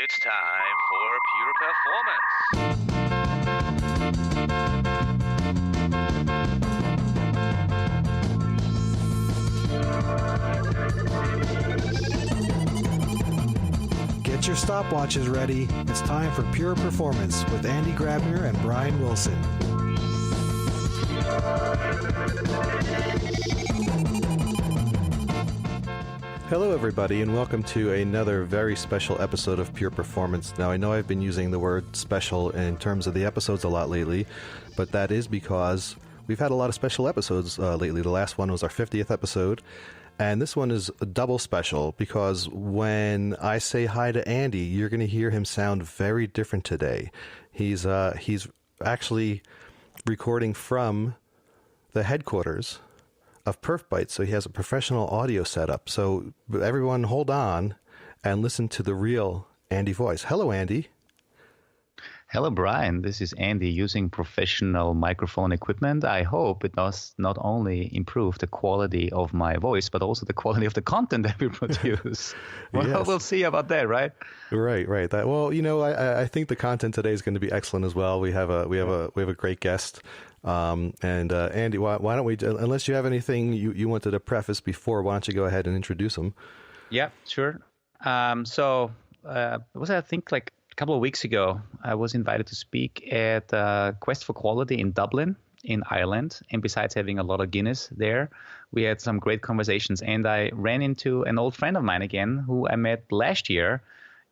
It's time for Pure Performance. Get your stopwatches ready. It's time for Pure Performance with Andy Grabner and Brian Wilson. Hello, everybody, and welcome to another very special episode of Pure Performance. Now, I know I've been using the word special in terms of the episodes a lot lately, but that is because we've had a lot of special episodes lately. The last one was our 50th episode, and this one is a double special because when I say hi to Andy, you're going to hear him sound very different today. He's actually recording from the headquarters of PerfByte, so he has a professional audio setup. So everyone hold on and listen to the real Andy voice. Hello, Andy. Hello, Brian. This is Andy using professional microphone equipment. I hope it does not only improve the quality of my voice, but also the quality of the content that we produce. Well, yes. We'll see about that, right? Right. Well, you know, I think the content today is going to be excellent as well. We have a great guest. And Andy, why don't we, unless you have anything you wanted to preface before, why don't you go ahead and introduce him? Yeah, sure. So I think like a couple of weeks ago, I was invited to speak at Quest for Quality in Dublin, in Ireland. And besides having a lot of Guinness there, we had some great conversations. And I ran into an old friend of mine again, who I met last year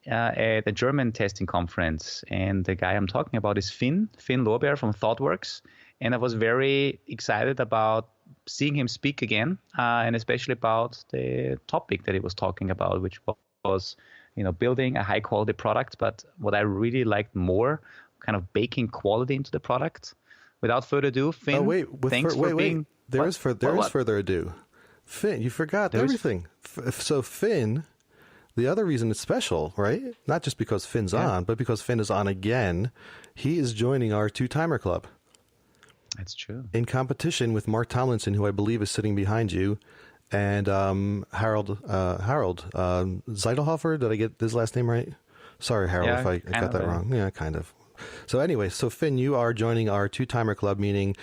at a German testing conference. And the guy I'm talking about is Finn Lorbeer from ThoughtWorks. And I was very excited about seeing him speak again, and especially about the topic that he was talking about, which was, building a high quality product. But what I really liked more, kind of baking quality into the product. Without further ado, Finn, thanks for being. There is further ado. Finn, you forgot everything. So Finn, the other reason it's special, right? Not just because Finn's on, but because Finn is on again. He is joining our two-timer club. That's true. In competition with Mark Tomlinson, who I believe is sitting behind you, and Harold Zeidelhofer. Did I get his last name right? Sorry, Harold, if I got that wrong. Yeah, kind of. So anyway, so Finn, you are joining our two-timer club, meaning,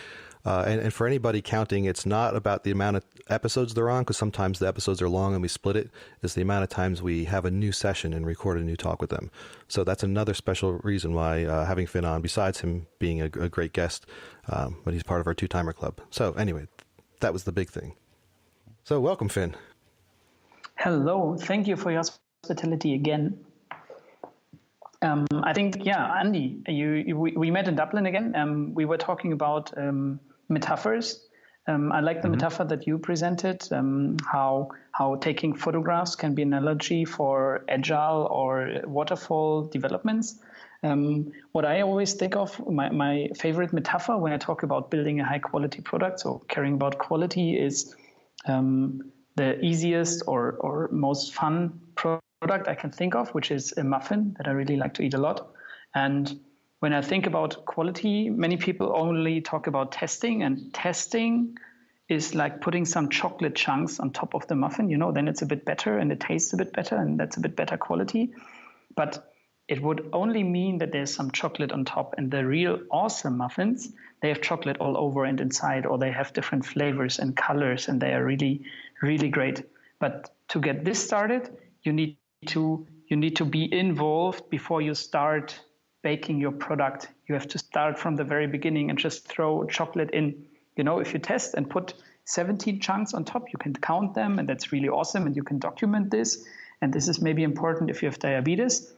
and for anybody counting, it's not about the amount of episodes they're on, because sometimes the episodes are long and we split it. It's the amount of times we have a new session and record a new talk with them. So that's another special reason why having Finn on, besides him being a great guest, but he's part of our two-timer club. So anyway, that was the big thing. So welcome, Finn. Hello. Thank you for your hospitality again. I think, Andy, we met in Dublin again. We were talking about metaphors. I like the metaphor that you presented, how taking photographs can be an analogy for agile or waterfall developments. What I always think of, my favorite metaphor when I talk about building a high quality product, so caring about quality, is the easiest or most fun product I can think of, which is a muffin that I really like to eat a lot. And when I think about quality, many people only talk about testing, and testing is like putting some chocolate chunks on top of the muffin, then it's a bit better and it tastes a bit better and that's a bit better quality. But it would only mean that there's some chocolate on top, and the real awesome muffins, they have chocolate all over and inside, or they have different flavors and colors, and they are really, really great. But to get this started, you need to be involved before you start baking your product. You have to start from the very beginning and just throw chocolate in. If you test and put 17 chunks on top, you can count them, and that's really awesome, and you can document this. And this is maybe important if you have diabetes.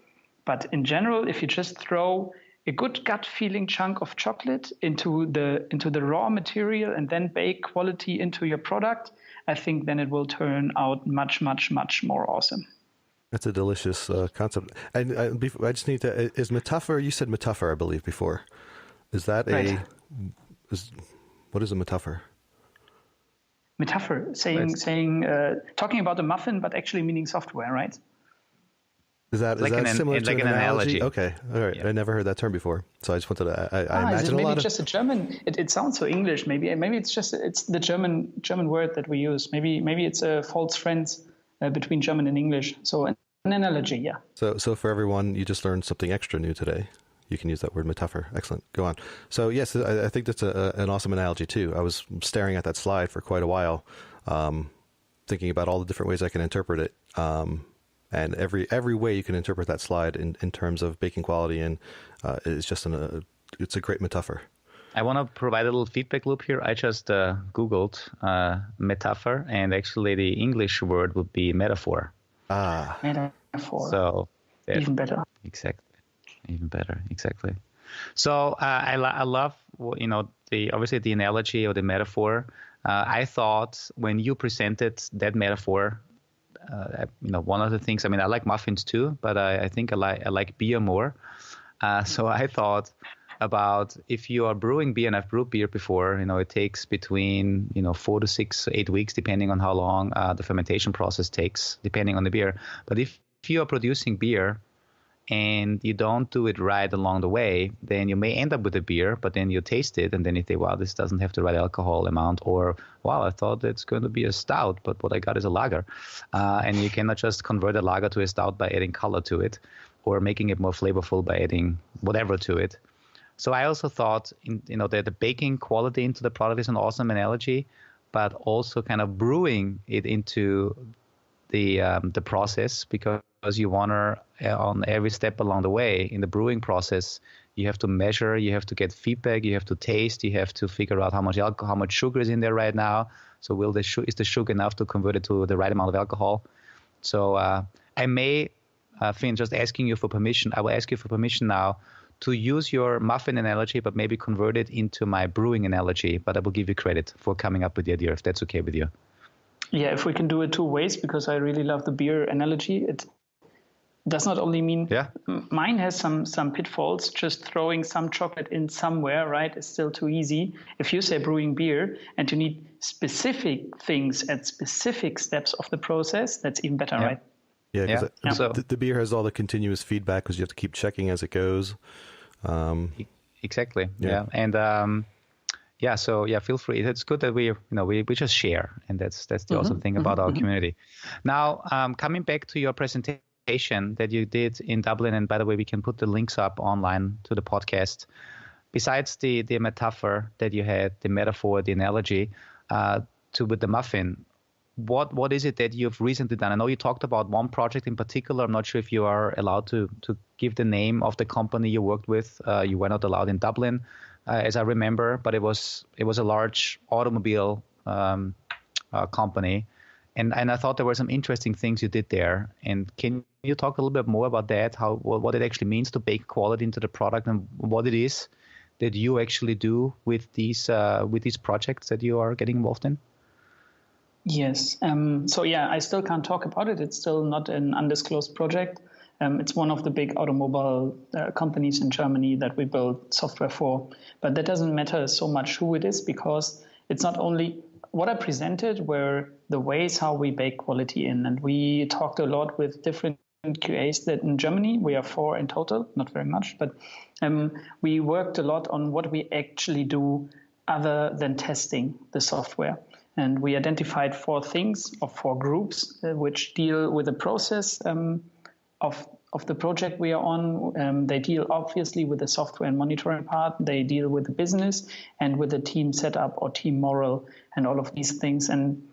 But in general, if you just throw a good gut feeling chunk of chocolate into the raw material and then bake quality into your product, I think then it will turn out much, much, much more awesome. That's a delicious concept. And I just need to, is metaphor, you said metaphor, I believe, before. Is that right. What is a metaphor? Metaphor, talking about a muffin, but actually meaning software, right? Is that similar to like an analogy? Okay, all right. Yeah. I never heard that term before, so I just wanted to. I imagine maybe a lot just a German. It sounds so English. Maybe it's the German word that we use. Maybe it's a false friend between German and English. So analogy, yeah. So for everyone, you just learned something extra new today. You can use that word metapher. Excellent. Go on. So yes, I think that's an awesome analogy too. I was staring at that slide for quite a while, thinking about all the different ways I can interpret it. And every way you can interpret that slide in terms of baking quality and is just it's a great metaphor. I want to provide a little feedback loop here. I just Googled metaphor, and actually the English word would be metaphor. Metaphor. So even better. Exactly. Even better. Exactly. So I love, obviously the analogy or the metaphor. I thought when you presented that metaphor, one of the things, I like muffins too, but I think I like beer more. So I thought about if you are brewing beer, and I've brewed beer before, it takes between, 4 to 6, 8 weeks, depending on how long the fermentation process takes, depending on the beer. But if you are producing beer and you don't do it right along the way, then you may end up with a beer, but then you taste it and then you think, wow, this doesn't have the right alcohol amount, or wow, I thought it's going to be a stout, but what I got is a lager. And you cannot just convert a lager to a stout by adding color to it or making it more flavorful by adding whatever to it. So I also thought, that the baking quality into the product is an awesome analogy, but also kind of brewing it into the process, because you want to, on every step along the way in the brewing process, you have to measure, you have to get feedback, you have to taste, you have to figure out how much alcohol, how much sugar is in there right now. So is the sugar enough to convert it to the right amount of alcohol? So I may, Finn, just asking you for permission. I will ask you for permission now to use your muffin analogy, but maybe convert it into my brewing analogy. But I will give you credit for coming up with the idea, if that's okay with you. Yeah, if we can do it two ways, because I really love the beer analogy. It does not only mean mine has some pitfalls. Just throwing some chocolate in somewhere, right, is still too easy. If you say brewing beer and you need specific things at specific steps of the process, that's even better, right? Yeah, because the beer has all the continuous feedback because you have to keep checking as it goes. Exactly. Yeah. And feel free. It's good that we just share, and that's the awesome thing about our community. Now, coming back to your presentation that you did in Dublin, and by the way, we can put the links up online to the podcast. Besides the metaphor that you had, the metaphor, the analogy, with the muffin, what is it that you've recently done? I know you talked about one project in particular. I'm not sure if you are allowed to give the name of the company you worked with. You were not allowed in Dublin, as I remember, but it was a large automobile company. And I thought there were some interesting things you did there. And can you talk a little bit more about that, what it actually means to bake quality into the product, and what it is that you actually do with these projects that you are getting involved in? Yes. I still can't talk about it. It's still not an undisclosed project. It's one of the big automobile companies in Germany that we build software for. But that doesn't matter so much who it is, because it's not only what I presented were the ways how we bake quality in. And we talked a lot with different QAs that in Germany, we are 4 in total, not very much, but we worked a lot on what we actually do other than testing the software. And we identified 4 things or 4 groups which deal with the process of the project we are on. They deal obviously with the software and monitoring part. They deal with the business and with the team setup or team moral and all of these things. And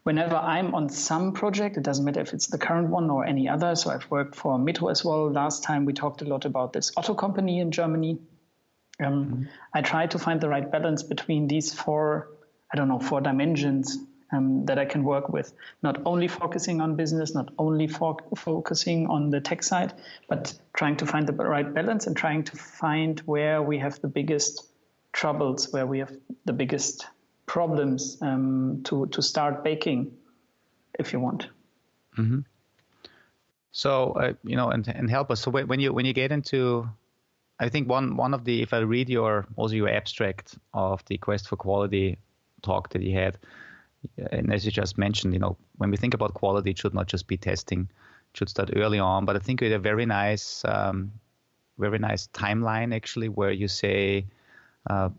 whenever I'm on some project, it doesn't matter if it's the current one or any other. So I've worked for Metro as well. Last time we talked a lot about this auto company in Germany. I try to find the right balance between these 4 dimensions that I can work with, not only focusing on business, not only focusing on the tech side, but trying to find the right balance and trying to find where we have the biggest troubles, where we have the biggest problems to start baking, if you want. Mm-hmm. So, and help us. So when you get into, I think one of the, if I read your abstract of the Quest for Quality talk that you had, and as you just mentioned, when we think about quality, it should not just be testing, it should start early on. But I think we had a very nice timeline actually, where you say,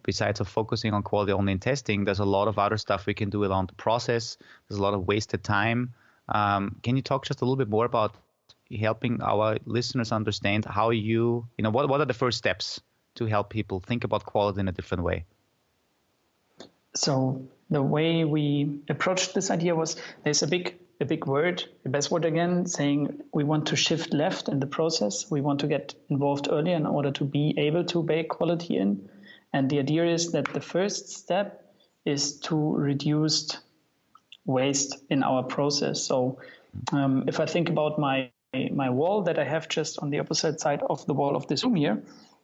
besides of focusing on quality only in testing, there's a lot of other stuff we can do around the process. There's a lot of wasted time. Can you talk just a little bit more about helping our listeners understand how what are the first steps to help people think about quality in a different way? So the way we approached this idea was there's a big word, a buzzword again, saying we want to shift left in the process. We want to get involved early in order to be able to bake quality in. And the idea is that the first step is to reduce waste in our process. So if I think about my wall that I have just on the opposite side of the wall of this room here,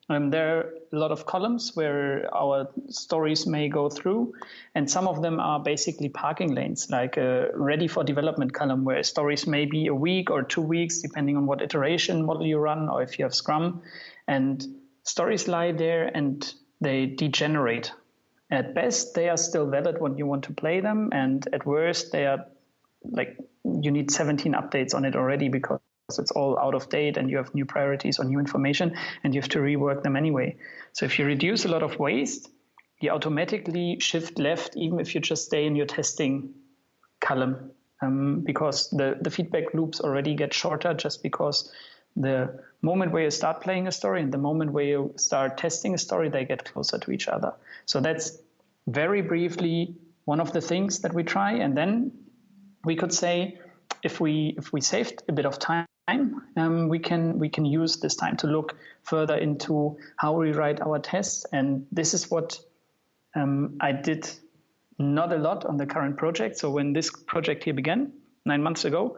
there are a lot of columns where our stories may go through, and some of them are basically parking lanes, like a ready for development column where stories may be a week or 2 weeks, depending on what iteration model you run or if you have Scrum. And stories lie there and they degenerate. At best, they are still valid when you want to play them, and at worst, they are like you need 17 updates on it already because it's all out of date and you have new priorities or new information and you have to rework them anyway. So if you reduce a lot of waste, you automatically shift left, even if you just stay in your testing column, because the feedback loops already get shorter just because the moment where you start playing a story and the moment where you start testing a story, they get closer to each other. So that's very briefly one of the things that we try. And then we could say, if we saved a bit of time, we can use this time to look further into how we write our tests. And this is what I did not a lot on the current project. So when this project here began 9 months ago,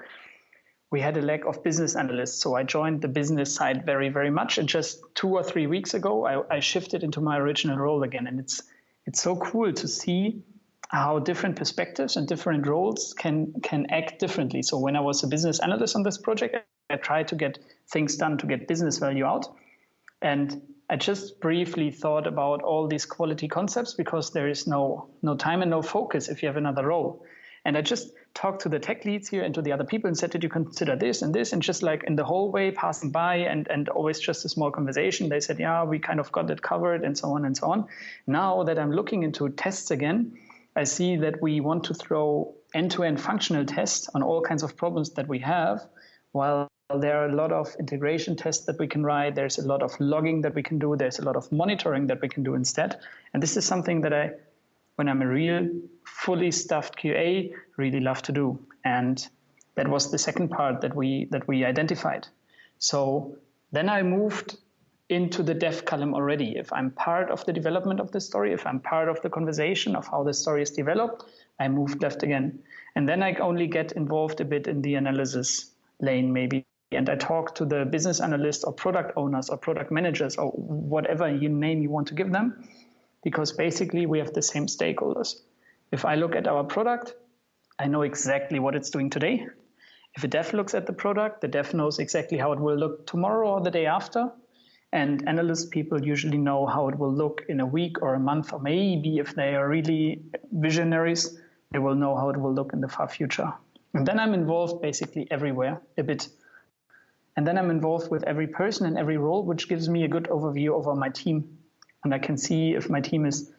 we had a lack of business analysts. So I joined the business side very, very much. And just 2 or 3 weeks ago, I shifted into my original role again. And it's so cool to see how different perspectives and different roles can act differently. So when I was a business analyst on this project, I tried to get things done to get business value out. And I just briefly thought about all these quality concepts because there is no time and no focus if you have another role. And I just talked to the tech leads here and to the other people and said, did you consider this and this? And just like in the hallway passing by and always just a small conversation, they said, yeah, we kind of got it covered and so on and so on. Now that I'm looking into tests again, I see that we want to throw end-to-end functional tests on all kinds of problems that we have, while there are a lot of integration tests that we can write. There's a lot of logging that we can do. There's a lot of monitoring that we can do instead. And this is something that when I'm a real fully stuffed QA, really love to do. And that was the second part that we identified. So then I moved into the dev column already. If I'm part of the development of the story, if I'm part of the conversation of how the story is developed, I moved left again. And then I only get involved a bit in the analysis lane maybe. And I talk to the business analysts or product owners or product managers or whatever name you want to give them, because basically we have the same stakeholders. If I look at our product, I know exactly what it's doing today. If a dev looks at the product, the dev knows exactly how it will look tomorrow or the day after. And analyst people usually know how it will look in a week or a month, or maybe if they are really visionaries, they will know how it will look in the far future. And then I'm involved basically everywhere a bit. And then I'm involved with every person and every role, which gives me a good overview over my team. And I can see if my team is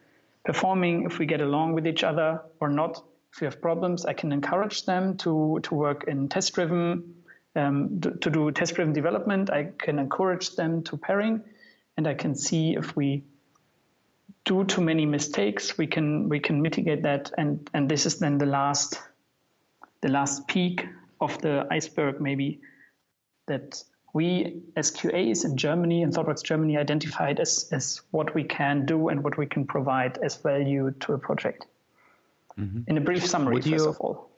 performing, if we get along with each other or not. If we have problems, I can encourage them to work in test-driven to do test-driven development. I can encourage them to pairing, and I can see if we do too many mistakes, we can mitigate that. And this is then the last peak of the iceberg, maybe, that we as QAs in Germany and ThoughtWorks Germany identified as what we can do and what we can provide as value to a project. Mm-hmm. In a brief summary, first of all.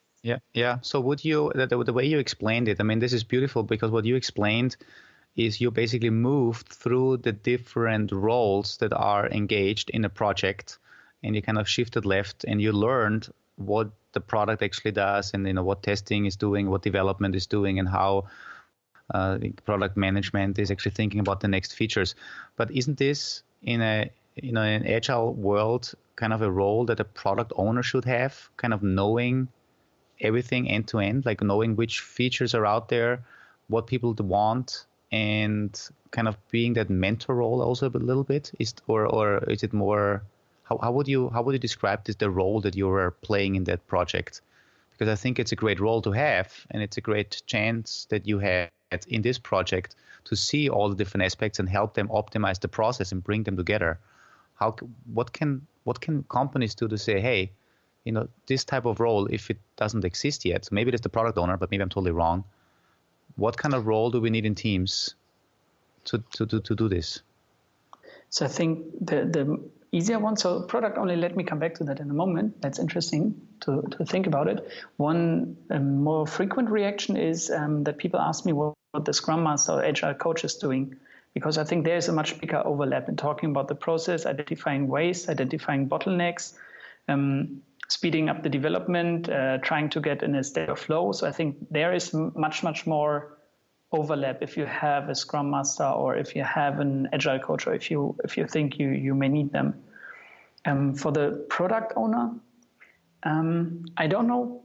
Yeah. So would you, the way you explained it, I mean, this is beautiful because what you explained is you basically moved through the different roles that are engaged in a project, and you kind of shifted left and you learned what the product actually does, and what testing is doing, what development is doing, and how product management is actually thinking about the next features. But isn't this in an agile world kind of a role that a product owner should have, kind of knowing everything end to end, like knowing which features are out there, what people want, and kind of being that mentor role also a little bit? Or is it more, how would you describe the role that you are playing in that project? Because I think it's a great role to have, and it's a great chance that you have in this project to see all the different aspects and help them optimize the process and bring them together? What can companies do to say, hey, this type of role, if it doesn't exist yet, so maybe it's the product owner, but maybe I'm totally wrong. What kind of role do we need in teams to do this? So I think the easier one, so product owner, let me come back to that in a moment. That's interesting to think about it. One more frequent reaction is that people ask me what the Scrum Master or Agile coach is doing, because I think there's a much bigger overlap in talking about the process, identifying waste, identifying bottlenecks, speeding up the development, trying to get in a state of flow. So I think there is much more overlap if you have a Scrum Master or if you have an Agile coach, or if you think you may need them. For the product owner, I don't know.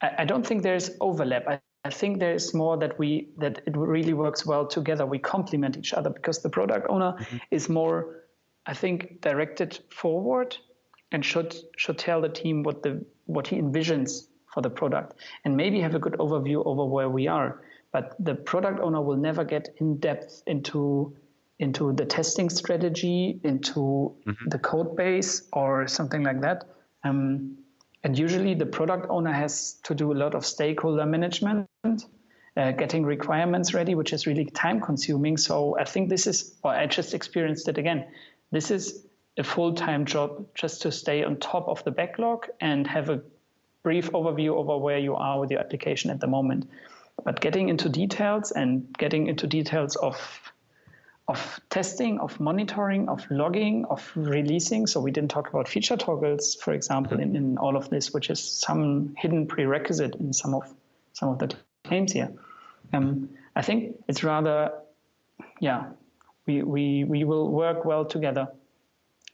I don't think there's overlap. I think there is more that it really works well together. We complement each other, because the product owner is more, I think, directed forward and should tell the team what he envisions for the product, and maybe have a good overview over where we are. But the product owner will never get in depth into the testing strategy, into the code base or something like that. And usually the product owner has to do a lot of stakeholder management, getting requirements ready, which is really time consuming. So I think I just experienced it again. This is a full-time job just to stay on top of the backlog and have a brief overview over where you are with your application at the moment. But getting into details of testing, of monitoring, of logging, of releasing. So we didn't talk about feature toggles, for example, in all of this, which is some hidden prerequisite in some of the claims here. I think it's rather, we will work well together.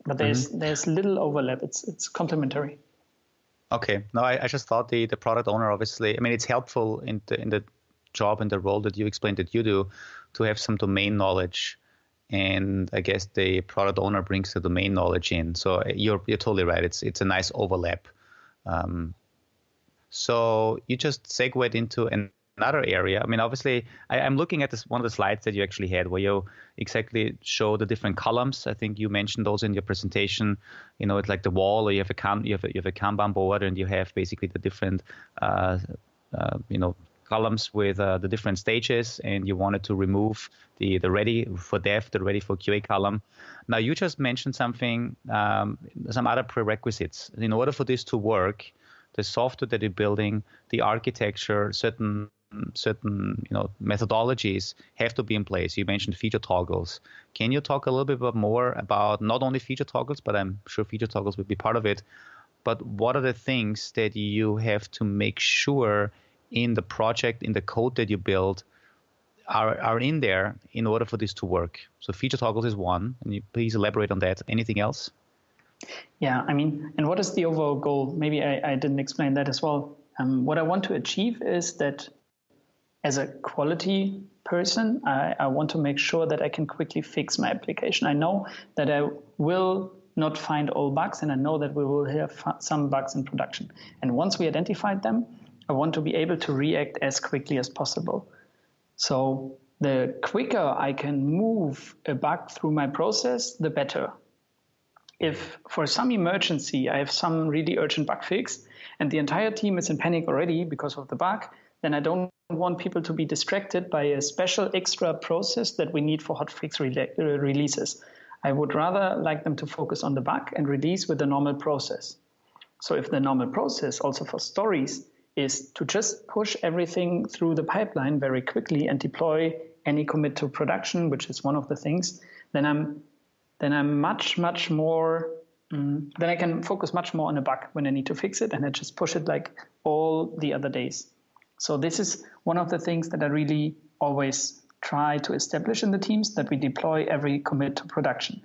But there's little overlap. It's complementary. Okay. No, I just thought the product owner, obviously, I mean, it's helpful in the job and the role that you explained that you do to have some domain knowledge. And I guess the product owner brings the domain knowledge in. So you're totally right. It's a nice overlap. So you just segued into another area. I mean, obviously, I'm looking at one of the slides that you actually had where you exactly show the different columns. I think you mentioned those in your presentation. It's like the wall, or you have a Kanban board, and you have basically the different, columns with the different stages, and you wanted to remove the ready for dev, the ready for QA column. Now, you just mentioned something, some other prerequisites. In order for this to work, the software that you're building, the architecture, certain methodologies have to be in place. You mentioned feature toggles. Can you talk a little bit more about not only feature toggles, but I'm sure feature toggles would be part of it, but what are the things that you have to make sure in the project, in the code that you build, are in there in order for this to work? So feature toggles is one, and you please elaborate on that. Anything else? Yeah, I mean, and what is the overall goal? Maybe I didn't explain that as well. What I want to achieve is that as a quality person, I want to make sure that I can quickly fix my application. I know that I will not find all bugs, and I know that we will have some bugs in production. And once we identified them, I want to be able to react as quickly as possible. So the quicker I can move a bug through my process, the better. If for some emergency I have some really urgent bug fix and the entire team is in panic already because of the bug, then I don't want people to be distracted by a special extra process that we need for hotfix releases. I would rather like them to focus on the bug and release with the normal process. So if the normal process also for stories is to just push everything through the pipeline very quickly and deploy any commit to production, which is one of the things, then I'm much more, then I can focus much more on a bug when I need to fix it, and I just push it like all the other days. So this is one of the things that I really always try to establish in the teams, that we deploy every commit to production.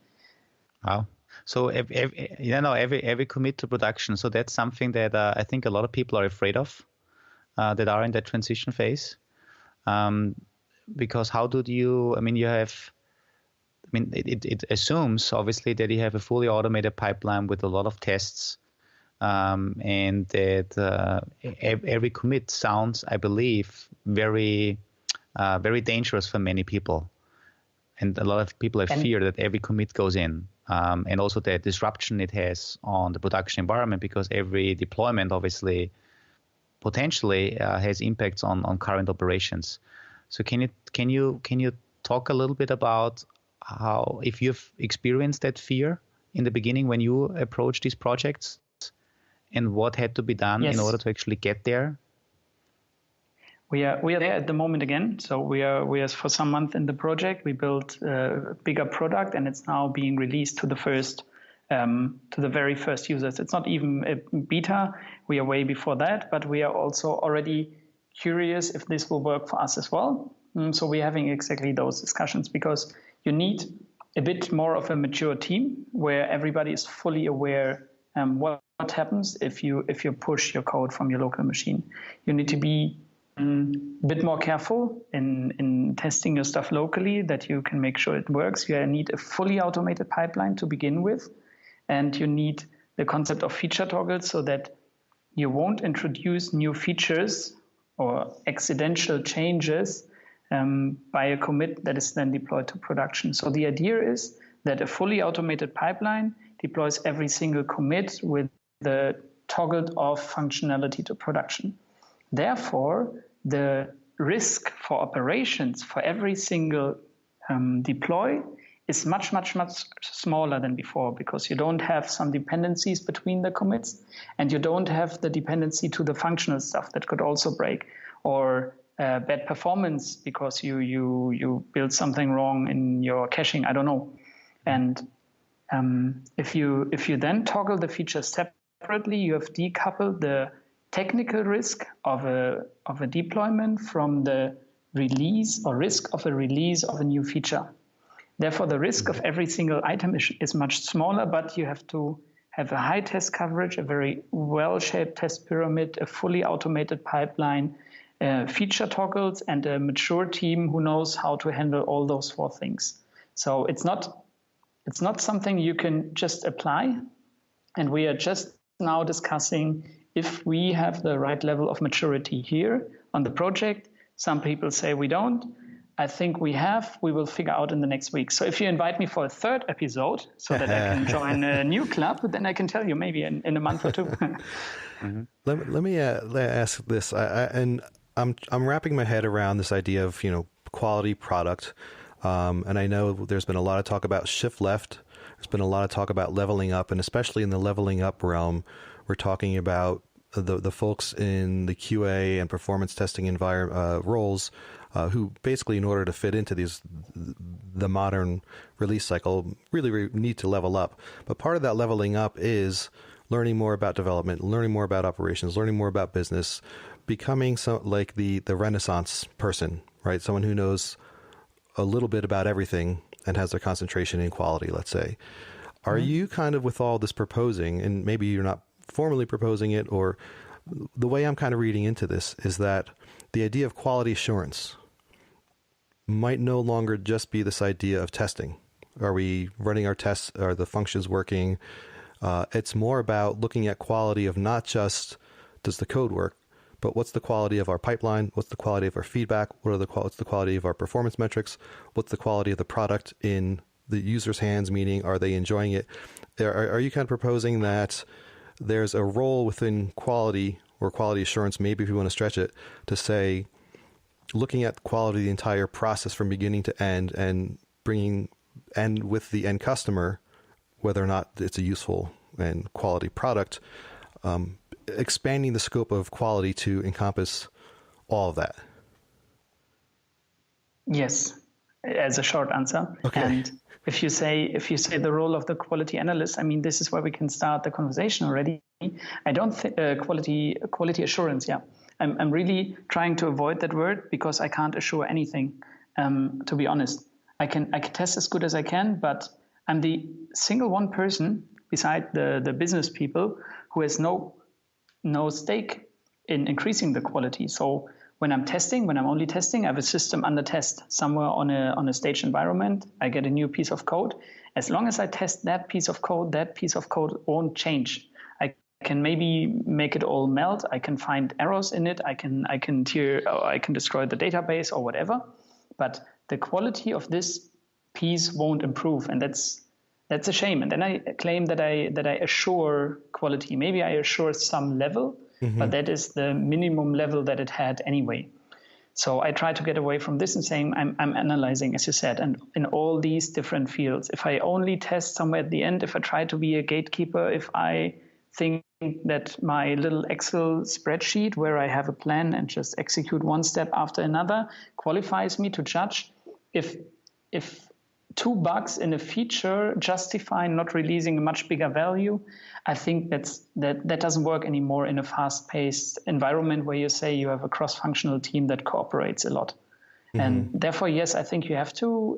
Wow. So every commit to production. So that's something that I think a lot of people are afraid of, that are in that transition phase. Because how do you, it assumes obviously that you have a fully automated pipeline with a lot of tests and that every commit sounds, I believe, very dangerous for many people. And a lot of people have fear that every commit goes in, and also the disruption it has on the production environment, because every deployment obviously potentially has impacts on current operations. So can you talk a little bit about how, if you've experienced that fear in the beginning when you approached these projects, and what had to be done in order to actually get there? We are there at the moment again. So we are for some months in the project. We built a bigger product, and it's now being released to the very first users. It's not even a beta. We are way before that, but we are also already curious if this will work for us as well. So we're having exactly those discussions, because you need a bit more of a mature team where everybody is fully aware what happens if you push your code from your local machine. You need to be a bit more careful in testing your stuff locally, that you can make sure it works. You need a fully automated pipeline to begin with, and you need the concept of feature toggles so that you won't introduce new features or accidental changes by a commit that is then deployed to production. So the idea is that a fully automated pipeline deploys every single commit with the toggled off functionality to production. Therefore, the risk for operations for every single deploy is much, much, much smaller than before, because you don't have some dependencies between the commits, and you don't have the dependency to the functional stuff that could also break, or bad performance because you build something wrong in your caching. I don't know. And if you then toggle the features separately, you have decoupled the technical risk of a deployment from the release or risk of a release of a new feature. Therefore, the risk of every single item is much smaller, but you have to have a high test coverage, a very well-shaped test pyramid, a fully automated pipeline, feature toggles, and a mature team who knows how to handle all those four things. So it's not something you can just apply. And we are just now discussing if we have the right level of maturity here on the project. Some people say we don't. I think we have. We will figure out in the next week. So if you invite me for a third episode so that I can join a new club, then I can tell you maybe in a month or two. Mm-hmm. Let me ask this. I'm wrapping my head around this idea of quality product, and I know there's been a lot of talk about shift left. There's been a lot of talk about leveling up, and especially in the leveling up realm, we're talking about the folks in the QA and performance testing roles who basically, in order to fit into the modern release cycle, really need to level up. But part of that leveling up is learning more about development, learning more about operations, learning more about business, becoming like the Renaissance person, right? Someone who knows a little bit about everything and has their concentration in quality, let's say. Are you kind of, with all this proposing, and maybe you're not formally proposing it, or the way I'm kind of reading into this is that the idea of quality assurance might no longer just be this idea of testing. Are we running our tests? Are the functions working? It's more about looking at quality of not just does the code work, but what's the quality of our pipeline? What's the quality of our feedback? What's the quality of our performance metrics? What's the quality of the product in the user's hands, meaning are they enjoying it? Are you kind of proposing that there's a role within quality or quality assurance, maybe if you want to stretch it, to say, looking at quality of the entire process from beginning to end and bringing end with the end customer, whether or not it's a useful and quality product, expanding the scope of quality to encompass all of that? Yes, as a short answer. Okay. And if you say the role of the quality analyst, I mean, this is where we can start the conversation already. I don't think quality assurance. Yeah, I'm really trying to avoid that word because I can't assure anything. To be honest, I can test as good as I can, but I'm the single one person beside the business people who has no stake in increasing the quality. So when I'm only testing, I have a system under test somewhere on a stage environment. I get a new piece of code. As long as I test that piece of code won't change. I can maybe make it all melt. I can find errors in it. I can destroy the database or whatever. But the quality of this piece won't improve, and that's a shame. And then I claim that I assure quality. Maybe I assure some level, but that is the minimum level that it had anyway. So I try to get away from this and saying I'm analyzing, as you said, and in all these different fields. If I only test somewhere at the end, if I try to be a gatekeeper, if I think that my little Excel spreadsheet where I have a plan and just execute one step after another qualifies me to judge if 2 bugs in a feature justify not releasing a much bigger value, I think that doesn't work anymore in a fast-paced environment where you say you have a cross-functional team that cooperates a lot. And therefore, yes, I think you have to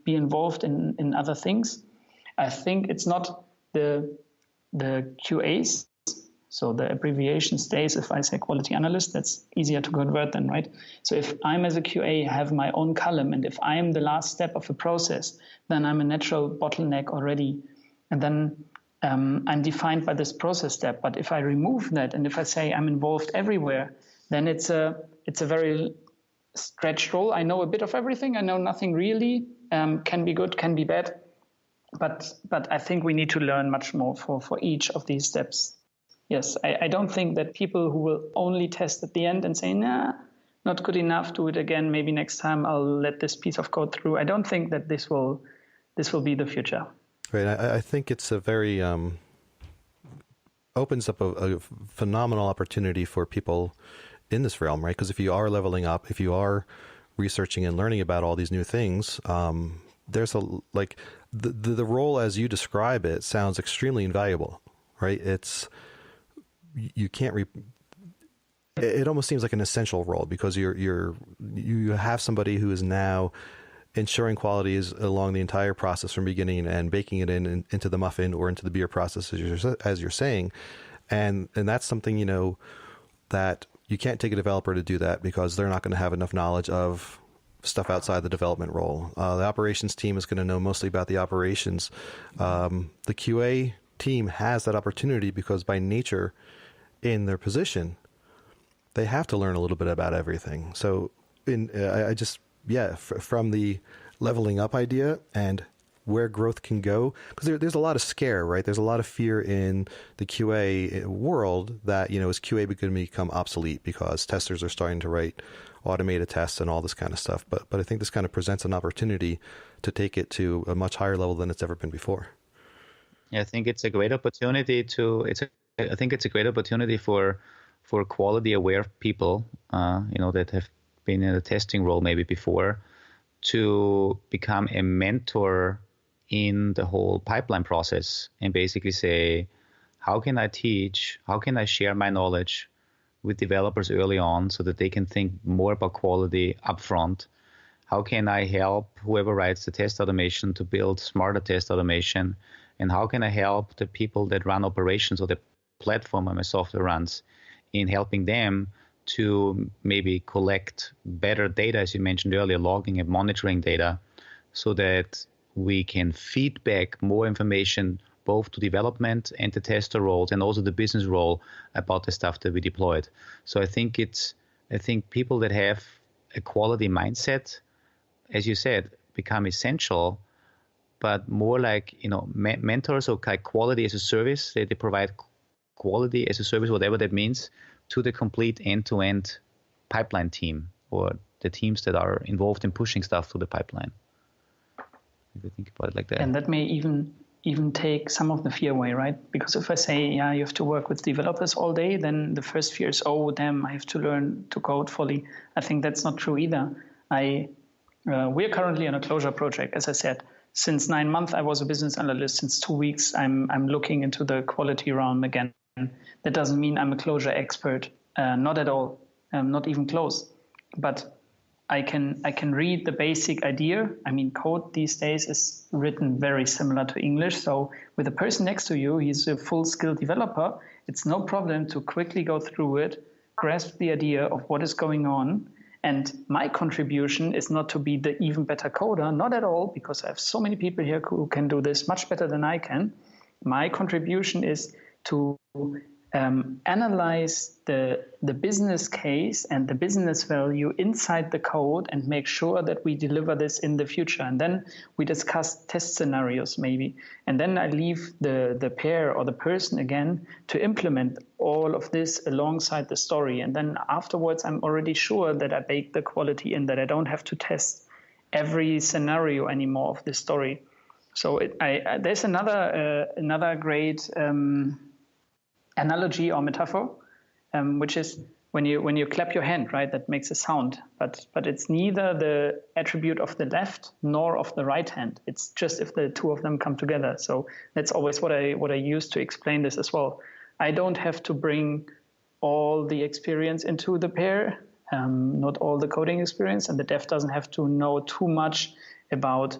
be involved in other things. I think it's not the QAs, so the abbreviation stays. If I say quality analyst, that's easier to convert then, right? So if I'm as a QA have my own column, and if I'm the last step of a process, then I'm a natural bottleneck already. And then I'm defined by this process step. But if I remove that, and if I say I'm involved everywhere, then it's a very stretched role. I know a bit of everything. I know nothing really. Can be good, can be bad. But I think we need to learn much more for each of these steps. Yes, I don't think that people who will only test at the end and say, nah, not good enough, do it again, maybe next time I'll let this piece of code through. I don't think that this will be the future. Right. I think it's a very opens up a phenomenal opportunity for people in this realm, right? Because if you are leveling up, if you are researching and learning about all these new things, there's the role as you describe it sounds extremely invaluable, right? You can't it almost seems like an essential role because you have somebody who is now ensuring quality is along the entire process from beginning and baking it into the muffin or into the beer process as you're saying, and that's something that you can't take a developer to do that because they're not going to have enough knowledge of stuff outside the development role. The operations team is going to know mostly about the operations. The QA team has that opportunity because by nature in their position, they have to learn a little bit about everything. So from the leveling up idea and where growth can go, because there's a lot of scare, right? There's a lot of fear in the QA world that, is QA going to become obsolete because testers are starting to write automated tests and all this kind of stuff. But I think this kind of presents an opportunity to take it to a much higher level than it's ever been before. Yeah, I think it's a great opportunity for quality aware people, that have been in a testing role maybe before, to become a mentor in the whole pipeline process and basically say, how can I teach? How can I share my knowledge with developers early on so that they can think more about quality upfront? How can I help whoever writes the test automation to build smarter test automation? And how can I help the people that run operations or the platform where my software runs in helping them to maybe collect better data, as you mentioned earlier, logging and monitoring data, so that we can feed back more information both to development and the tester roles and also the business role about the stuff that we deployed. So I think people that have a quality mindset, as you said, become essential, but more like, mentors or like quality as a service. They provide quality as a service, whatever that means, to the complete end-to-end pipeline team or the teams that are involved in pushing stuff through the pipeline. If you think about it like that. And that may even take some of the fear away, right? Because if I say, you have to work with developers all day, then the first fear is, oh, damn, I have to learn to code fully. I think that's not true either. We're currently on a closure project, as I said. Since 9 months, I was a business analyst. Since 2 weeks, I'm looking into the quality realm again. That doesn't mean I'm a closure expert. Not at all. Not even close. But I can read the basic idea. I mean, code these days is written very similar to English. So with a person next to you, he's a full-skilled developer. It's no problem to quickly go through it, grasp the idea of what is going on. And my contribution is not to be the even better coder, not at all, because I have so many people here who can do this much better than I can. My contribution is to analyze the business case and the business value inside the code and make sure that we deliver this in the future. And then we discuss test scenarios maybe. And then I leave the pair or the person again to implement all of this alongside the story. And then afterwards, I'm already sure that I bake the quality in, that I don't have to test every scenario anymore of the story. So there's another great analogy or metaphor, which is when you clap your hand, right? That makes a sound, but it's neither the attribute of the left nor of the right hand. It's just if the two of them come together. So that's always what I use to explain this as well. I don't have to bring all the experience into the pair, not all the coding experience, and the dev doesn't have to know too much about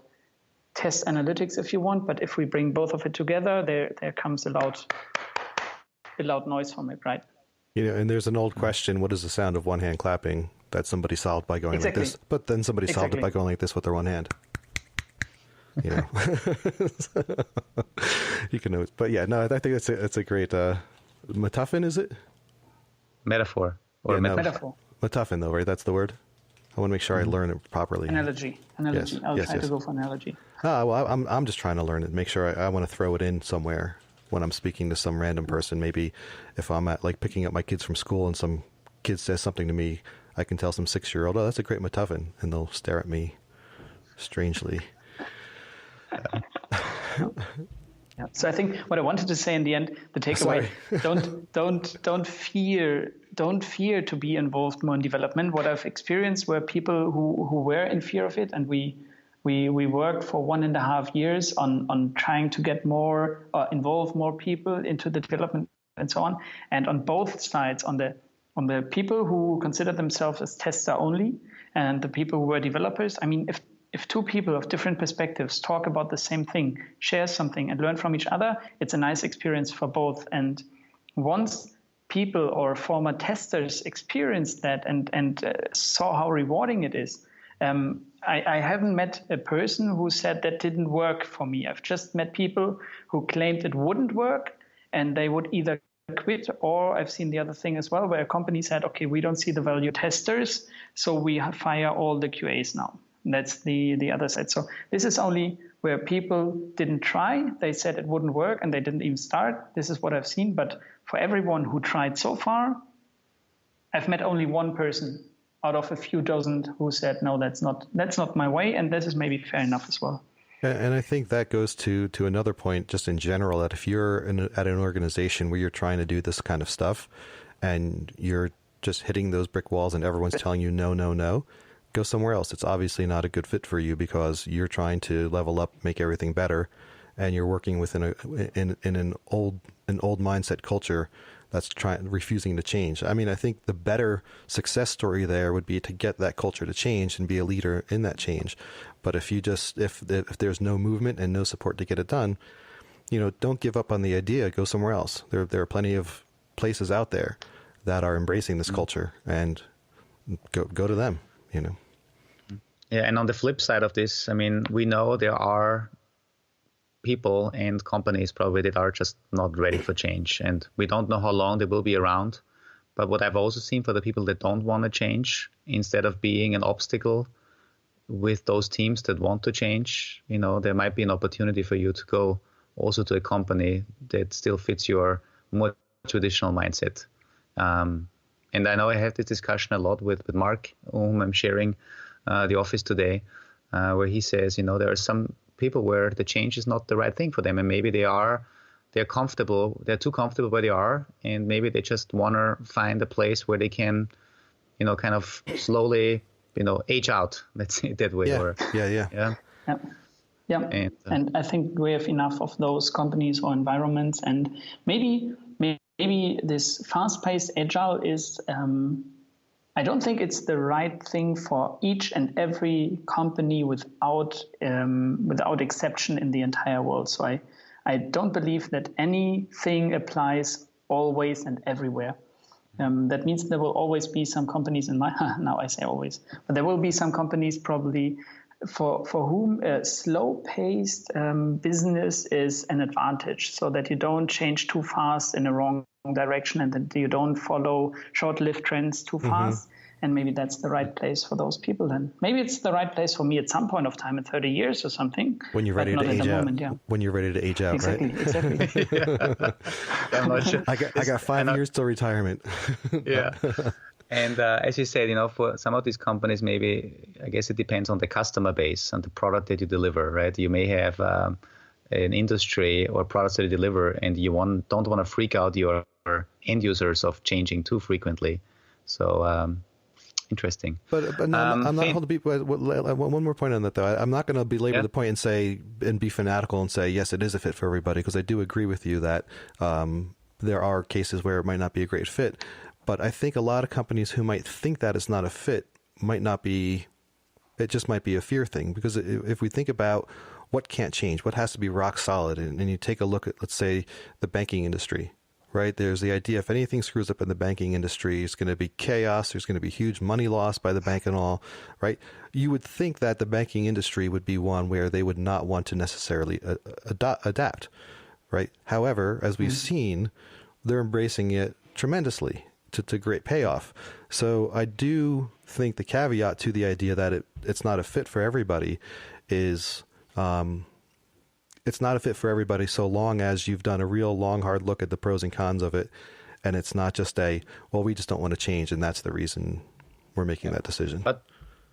test analytics if you want. But if we bring both of it together, there comes a loud noise from it, right? And there's an old question, what is the sound of one hand clapping? That somebody solved by going like this, but then somebody solved it by going like this with their one hand. You can know, but yeah, no, I think it's a great Metaphyn, is it? Metaphor or metaphor. Metaphyn, though, right? That's the word. I want to make sure I learn it properly. Analogy. Yes. I'll try to go for analogy. Well, I'm just trying to learn it. Make sure I want to throw it in somewhere when I'm speaking to some random person. Maybe if I'm at picking up my kids from school and some kid says something to me, I can tell some 6-year-old, "Oh, that's a great Metaphyn," and they'll stare at me strangely. Yeah. So I think what I wanted to say in the end, the takeaway: don't fear to be involved more in development. What I've experienced were people who were in fear of it, and we worked for 1.5 years on trying to get more, involve more people into the development and so on. And on both sides, on the people who consider themselves as tester only and the people who were developers, I mean, if two people of different perspectives talk about the same thing, share something and learn from each other, it's a nice experience for both. And once people or former testers experienced that and saw how rewarding it is, I haven't met a person who said that didn't work for me. I've just met people who claimed it wouldn't work and they would either quit, or I've seen the other thing as well, where a company said, okay, we don't see the value testers, so we fire all the QAs now. That's the other side. So this is only where people didn't try. They said it wouldn't work and they didn't even start. This is what I've seen. But for everyone who tried so far, I've met only one person out of a few dozen who said, no, that's not my way. And this is maybe fair enough as well. And I think that goes to another point just in general, that if you're at an organization where you're trying to do this kind of stuff and you're just hitting those brick walls and everyone's telling you no, no, no, go somewhere else. It's obviously not a good fit for you because you're trying to level up, make everything better, and you're working within an old mindset culture that's refusing to change. I mean, I think the better success story there would be to get that culture to change and be a leader in that change. But if there's no movement and no support to get it done, don't give up on the idea. Go somewhere else. There are plenty of places out there that are embracing this culture, and go to them. Yeah, and on the flip side of this, I mean, we know there are people and companies probably that are just not ready for change, and we don't know how long they will be around. But what I've also seen for the people that don't want to change, instead of being an obstacle with those teams that want to change, there might be an opportunity for you to go also to a company that still fits your more traditional mindset. And I know I have this discussion a lot with Mark, whom I'm sharing the office today, where he says, there are some people where the change is not the right thing for them, and maybe they're comfortable, they're too comfortable where they are, and maybe they just want to find a place where they can, kind of slowly, age out. Let's say it that way. Yeah. And I think we have enough of those companies or environments, and maybe this fast-paced agile is, I don't think it's the right thing for each and every company without exception in the entire world. So I don't believe that anything applies always and everywhere. That means there will always be some companies now I say always, but there will be some companies probably for whom a slow-paced business is an advantage, so that you don't change too fast in the wrong direction and that you don't follow short-lived trends too fast. And maybe that's the right place for those people then. Maybe it's the right place for me at some point of time in 30 years or something. When you're ready to age out. Moment, yeah. When you're ready to age out, exactly, right? Exactly. I'm not sure. I got 5 years till retirement. Yeah. And as you said, for some of these companies, maybe, I guess it depends on the customer base and the product that you deliver, right? You may have an industry or products that you deliver, and you don't want to freak out your end users of changing too frequently. So interesting. But no, I'm not holding people. One more point on that, though. I'm not going to belabor the point and be fanatical and say, yes, it is a fit for everybody, because I do agree with you that there are cases where it might not be a great fit. But I think a lot of companies who might think that it's not a fit might not be, it just might be a fear thing. Because if we think about what can't change, what has to be rock solid, and you take a look at, let's say, the banking industry, right? There's the idea if anything screws up in the banking industry, it's going to be chaos. There's going to be huge money loss by the bank and all, right? You would think that the banking industry would be one where they would not want to necessarily adapt, right? However, as we've seen, they're embracing it tremendously to great payoff. So I do think the caveat to the idea that it's not a fit for everybody is it's not a fit for everybody so long as you've done a real long, hard look at the pros and cons of it. And it's not just we just don't want to change. And that's the reason we're making that decision. But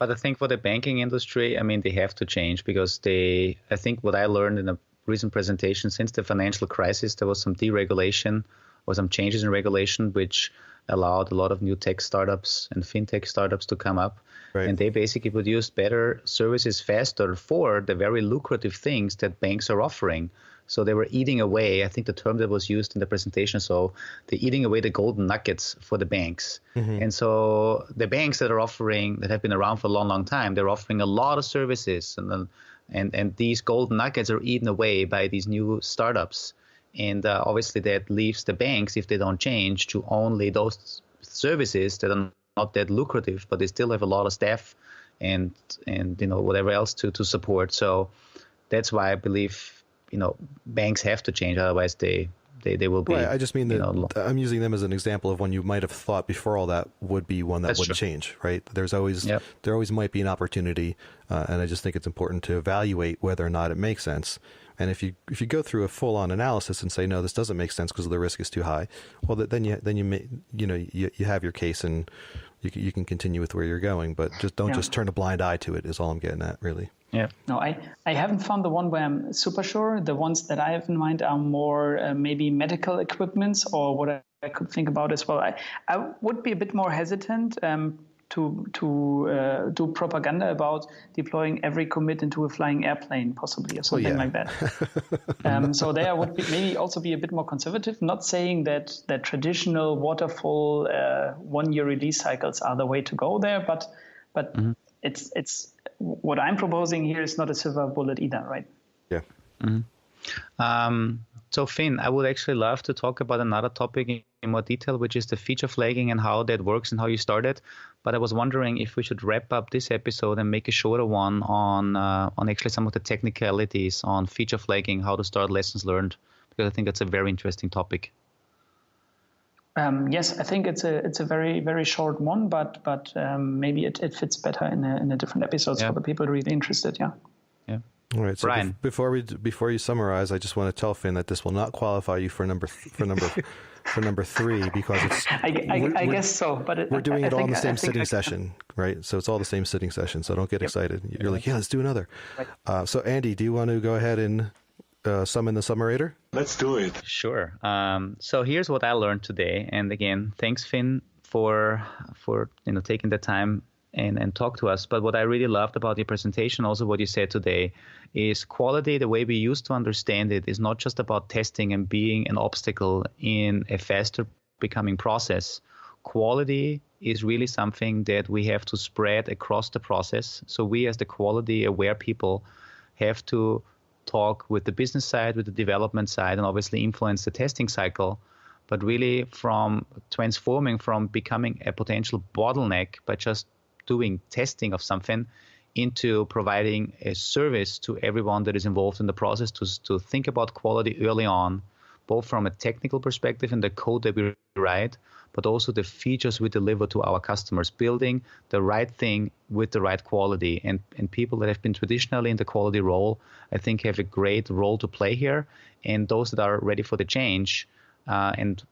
I think for the banking industry, I mean, they have to change because I think what I learned in a recent presentation, since the financial crisis, there was some deregulation or some changes in regulation, which allowed a lot of new tech startups and fintech startups to come up. Right. And they basically produced better services faster for the very lucrative things that banks are offering. So they were eating away, I think the term that was used in the presentation, so they're eating away the golden nuggets for the banks. And so the banks that have been around for a long, long time, they're offering a lot of services. And these golden nuggets are eaten away by these new startups. And obviously that leaves the banks, if they don't change, to only those services that are not that lucrative, but they still have a lot of staff and whatever else to support. So that's why I believe banks have to change, otherwise they will be. Right. I just mean that I'm using them as an example of one you might have thought before all that would be one that wouldn't change. Right? There always might be an opportunity, and I just think it's important to evaluate whether or not it makes sense. And if you go through a full-on analysis and say, no, this doesn't make sense because the risk is too high, well, then you have your case and you can continue with where you're going, but just don't just turn a blind eye to it is all I'm getting at, really. Yeah. No, I haven't found the one where I'm super sure. The ones that I have in mind are more maybe medical equipments, or what I could think about as well. I would be a bit more hesitant to do propaganda about deploying every commit into a flying airplane, possibly, or something like that. So there would maybe also be a bit more conservative. Not saying that traditional waterfall 1 year release cycles are the way to go there, but it's what I'm proposing here is not a silver bullet either, right? Yeah. So Finn, I would actually love to talk about another topic in more detail, which is the feature flagging and how that works and how you started. But I was wondering if we should wrap up this episode and make a shorter one on actually some of the technicalities on feature flagging, how to start, lessons learned, because I think that's a very interesting topic. Yes, I think it's a very, very short one, but maybe it fits better in a different episodes for the people really interested. Yeah. All right. So Brian, before you summarize, I just want to tell Finn that this will not qualify you for number 3 because it's. I guess so, but we're doing it all in the same sitting session, right? So it's all the same sitting session. So don't get excited. You're like, let's do another. Right. So Andy, do you want to go ahead and summon the summarator? Let's do it. Sure. So here's what I learned today, and again, thanks Finn for taking the time and talk to us. But what I really loved about your presentation, also what you said today, is quality, the way we used to understand it, is not just about testing and being an obstacle in a faster becoming process. Quality is really something that we have to spread across the process. So we as the quality aware people have to talk with the business side, with the development side, and obviously influence the testing cycle, but really from transforming from becoming a potential bottleneck by just doing testing of something into providing a service to everyone that is involved in the process to think about quality early on, both from a technical perspective in the code that we write, but also the features we deliver to our customers, building the right thing with the right quality. And people that have been traditionally in the quality role, I think, have a great role to play here. And those that are ready for the change and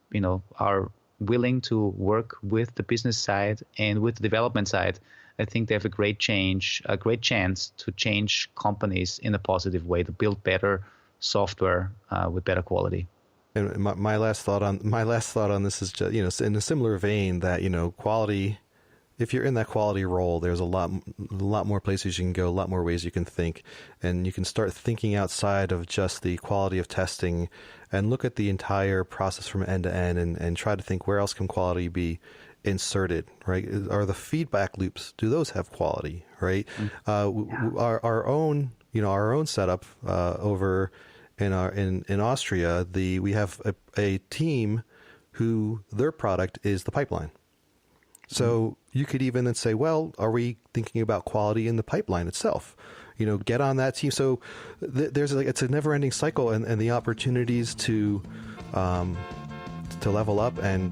are willing to work with the business side and with the development side, I think they have a great chance to change companies in a positive way, to build better software with better quality. And my last thought on this is just, in a similar vein that, quality, if you're in that quality role, there's a lot more places you can go, a lot more ways you can think, and you can start thinking outside of just the quality of testing and look at the entire process from end to end and try to think, where else can quality be inserted, right? Are the feedback loops, do those have quality, right? Our own setup over in Austria, we have a team who their product is the pipeline. So you could even then say, well, are we thinking about quality in the pipeline itself? Get on that team. So it's a never-ending cycle, and the opportunities to level up and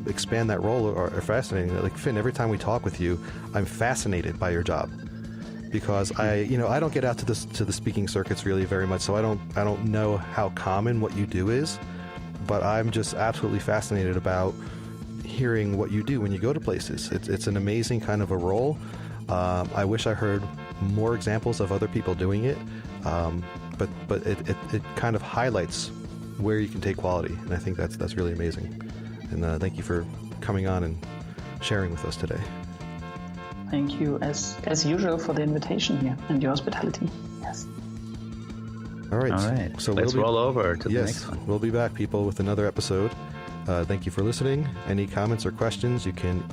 expand that role are fascinating. Like Finn, every time we talk with you, I'm fascinated by your job. Because I don't get out to the speaking circuits really very much, so I don't know how common what you do is, but I'm just absolutely fascinated about hearing what you do when you go to places. It's an amazing kind of a role. I wish I heard more examples of other people doing it, but it kind of highlights where you can take quality, and I think that's really amazing. And thank you for coming on and sharing with us today. Thank you, as usual, for the invitation here and your hospitality. Yes. All right. So let's roll over to the next one. We'll be back, people, with another episode. Thank you for listening. Any comments or questions, you can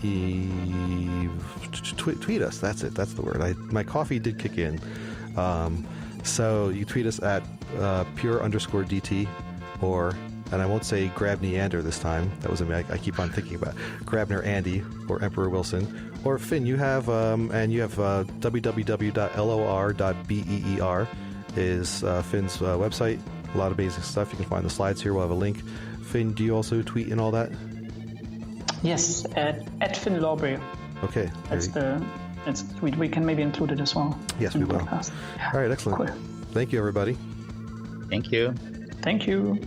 tweet us. That's it. That's the word. My coffee did kick in. So you tweet us at pure_DT, and I won't say Grab Neander this time. That was I keep on thinking about Grabner Andy or Emperor Wilson. Or Finn, you have www.lor.beer is Finn's website. A lot of basic stuff. You can find the slides here. We'll have a link. Finn, do you also tweet and all that? Yes, at Finn Lorbeer. Okay. We can maybe include it as well. Yes, we will. All right, excellent. Cool. Thank you, everybody. Thank you. Thank you.